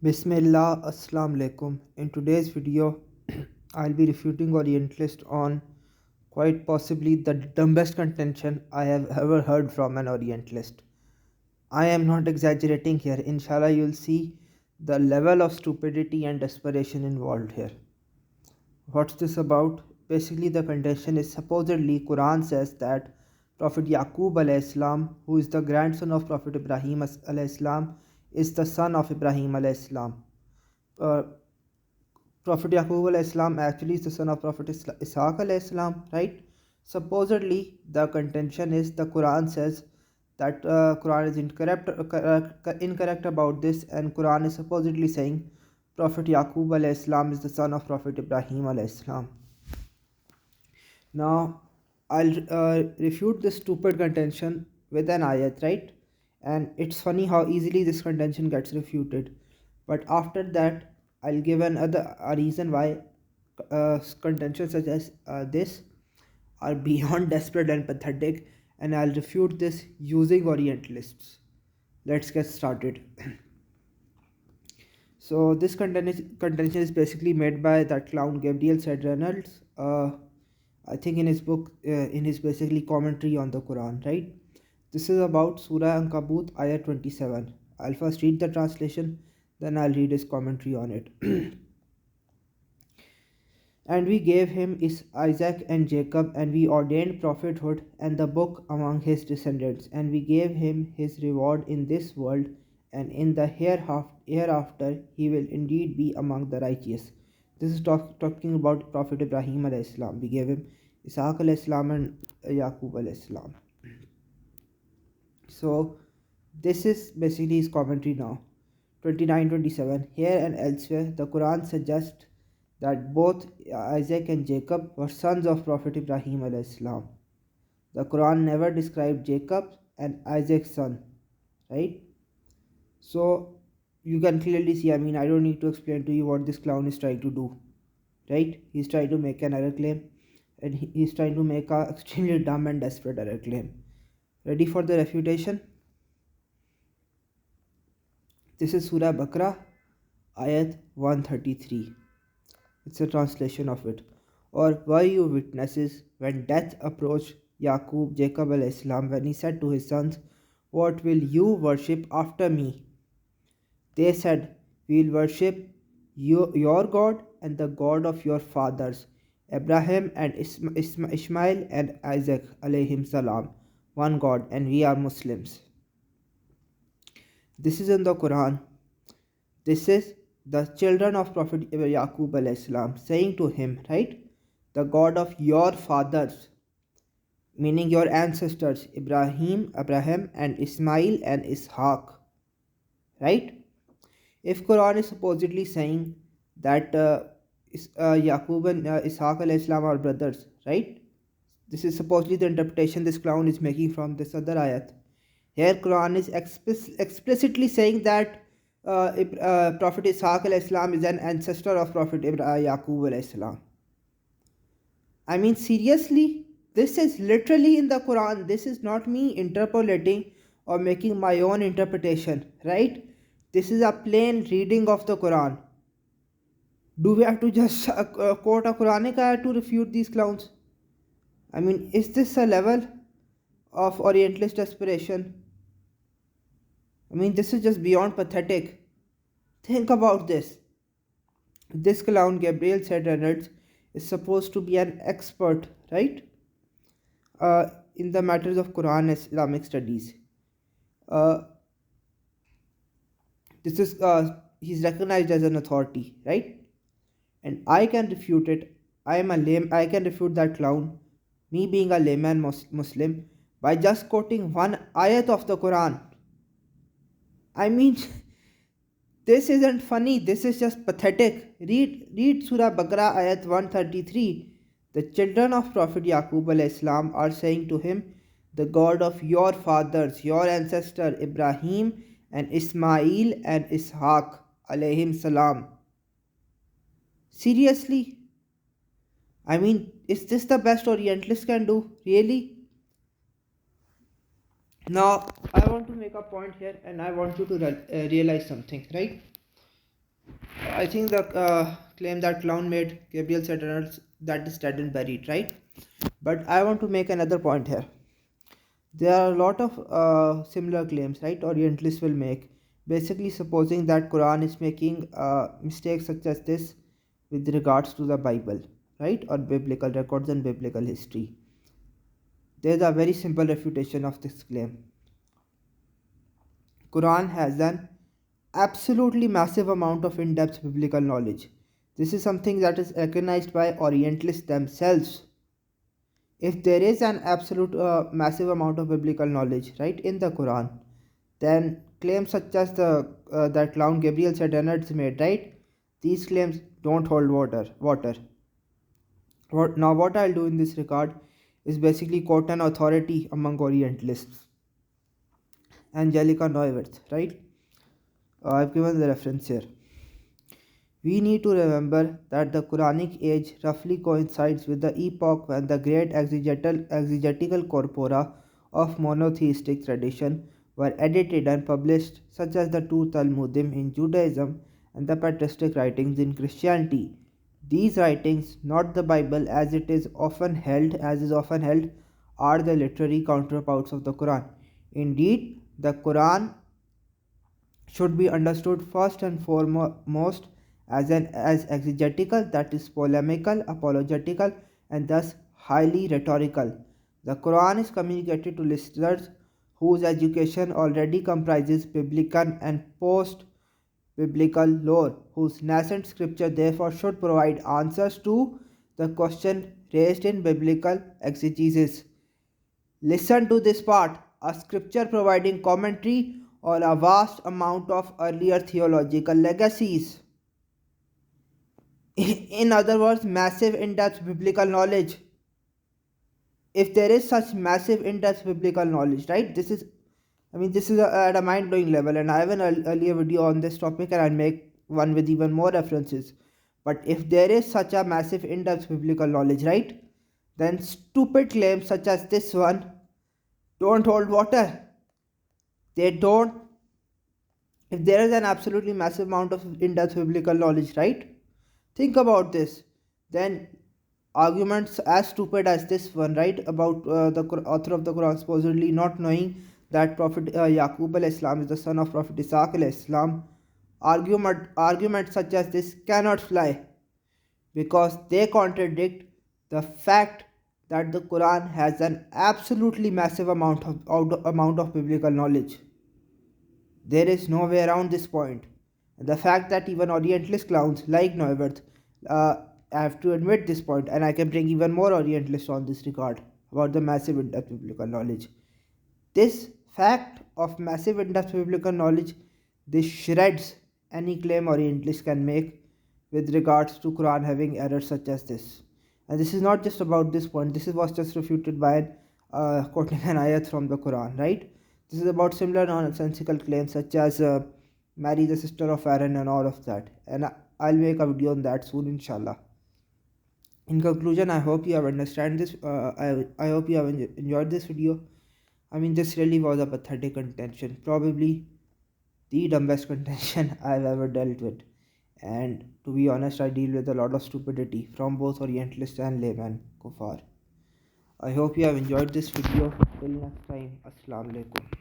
Bismillah, Assalamu alaikum. In today's video, I'll be refuting Orientalist on quite possibly the dumbest contention I have ever heard from an Orientalist. I am not exaggerating here. Inshallah, you'll see the level of stupidity and desperation involved here. What's this about? Basically, the contention is supposedly Quran says that Prophet Yaqub alayhi salam, who is the grandson of Prophet Ibrahim alayhi salam, is the son of Ibrahim alayhi salam. Uh, Prophet Yaqub alayhi salam actually is the son of Prophet Ishaq alayhi salam, right? Supposedly, the contention is the Quran says that Quran is incorrect about this, and Quran is supposedly saying Prophet Yaqub alayhi salam is the son of Prophet Ibrahim alayhi salam. Now, I'll refute this stupid contention with an ayat, right? And it's funny how easily this contention gets refuted. But after that, I'll give a reason why contentions such as this are beyond desperate and pathetic, and I'll refute this using Orientalists. Let's get started. So this contention is basically made by that clown Gabriel said Reynolds. I think in his book, in his basically commentary on the Quran, right? This is about Surah Ankabut, ayah 27. I'll first read the translation, then I'll read his commentary on it. And we gave him Isaac and Jacob, and we ordained prophethood and the book among his descendants, and we gave him his reward in this world, and in the hereafter he will indeed be among the righteous. This is talking about Prophet Ibrahim alayhi salam. We gave him Isaac alayhi salam and Yaqub alayhi salam. So this is basically his commentary now. 29-27. Here and elsewhere, the Quran suggests that both Isaac and Jacob were sons of Prophet Ibrahim alayhi salam. The Quran never described Jacob and Isaac's son, right? So you can clearly see, I don't need to explain to you what this clown is trying to do, right? He's trying to make an error claim, and he's trying to make a extremely dumb and desperate error claim. Ready for the refutation? This is Surah Baqarah, ayat 133. It's a translation of it. Or were you witnesses when death approached Yaqub, Jacob alayhi salam, when he said to his sons, "What will you worship after me?" They said, "We'll worship your God and the God of your fathers, Abraham and Ishmael and Isaac alayhim salam, one God, and we are Muslims." This is in the Quran. This is the children of Prophet Yaqub alayhi salam saying to him, right? The God of your fathers, meaning your ancestors, Abraham and Ismail and Ishaq, right? If Quran is supposedly saying that Yaqub and Ishaq alayhi salam are brothers, right? This is supposedly the interpretation this clown is making from this other ayat. Here Quran is explicitly saying that Prophet Ishaq alayhi salam is an ancestor of Prophet Yaqub alayhi salam. Seriously, this is literally in the Quran. This is not me interpolating or making my own interpretation, right? This is a plain reading of the Quran. Do we have to just quote a Quranic ayah to refute these clowns? Is this a level of Orientalist aspiration? This is just beyond pathetic. Think about this. This clown, Gabriel said Reynolds, is supposed to be an expert, right? In the matters of Quran and Islamic studies. This is he's recognized as an authority, right? And I can refute it. I can refute that clown, me being a layman Muslim, by just quoting one ayat of the Quran. I mean, this isn't funny. This is just pathetic. Read Surah Baqarah ayat 133. The children of Prophet Yaqub alayhi salam are saying to him, "The God of your fathers, your ancestor Ibrahim and Ismail and Ishaq alayhim salam." Seriously? Is this the best Orientalist can do? Really? Now, I want to make a point here, and I want you to realize something, right? I think the claim that clown made Gabriel said that is dead and buried, right? But I want to make another point here. There are a lot of similar claims, right? Orientalists will make, basically supposing that Quran is making mistakes such as this with regards to the Bible, right, or biblical records and biblical history. There is a very simple refutation of this claim. Quran has an absolutely massive amount of in-depth biblical knowledge. This is something that is recognized by Orientalists themselves. If there is an absolute massive amount of biblical knowledge, right, in the Quran, then claims such as the that clown Gabriel said Reynolds made, right, these claims don't hold water. What I'll do in this regard is basically quote an authority among Orientalists, Angelica Neuwirth, right. I've given the reference here. We need to remember that the Quranic age roughly coincides with the epoch when the great exegetical corpora of monotheistic tradition were edited and published, such as the two Talmudim in Judaism and the patristic writings in Christianity. These writings, not the Bible as is often held, are the literary counterparts of the Quran. Indeed, the Quran should be understood first and foremost as exegetical, that is polemical, apologetical, and thus highly rhetorical. The Quran is communicated to listeners whose education already comprises biblical and post biblical lore, whose nascent scripture therefore should provide answers to the question raised in biblical exegesis. Listen to this part, a scripture providing commentary on a vast amount of earlier theological legacies. In other words, massive in depth biblical knowledge. If there is such massive in depth biblical knowledge, right? This is at a mind blowing level, and I have an earlier video on this topic, and I'll make one with even more references. But if there is such a massive in depth biblical knowledge, right? Then stupid claims such as this one don't hold water. They don't. If there is an absolutely massive amount of in-depth biblical knowledge, right, think about this, then arguments as stupid as this one, right, about the author of the Quran supposedly not knowing that Prophet Yaqub al-Islam is the son of Prophet Isaac al-Islam, arguments such as this cannot fly, because they contradict the fact that the Quran has an absolutely massive amount of biblical knowledge. There is no way around this point. And the fact that even Orientalist clowns like Neuwirth have to admit this point, and I can bring even more Orientalists on this regard about the massive in-depth biblical knowledge. This fact of massive in-depth biblical knowledge, this shreds any claim Orientalists can make with regards to Quran having errors such as this. And this is not just about this point. This was just refuted by quoting an ayat from the Quran, right? This is about similar nonsensical claims such as marry the sister of Aaron and all of that. And I'll make a video on that soon, inshallah. In conclusion, I hope you have understand this. I hope you have enjoyed this video. This really was a pathetic contention, probably the dumbest contention I've ever dealt with. And to be honest, I deal with a lot of stupidity from both Orientalists and layman kuffar. I hope you have enjoyed this video. Till next time, Assalamu alaikum.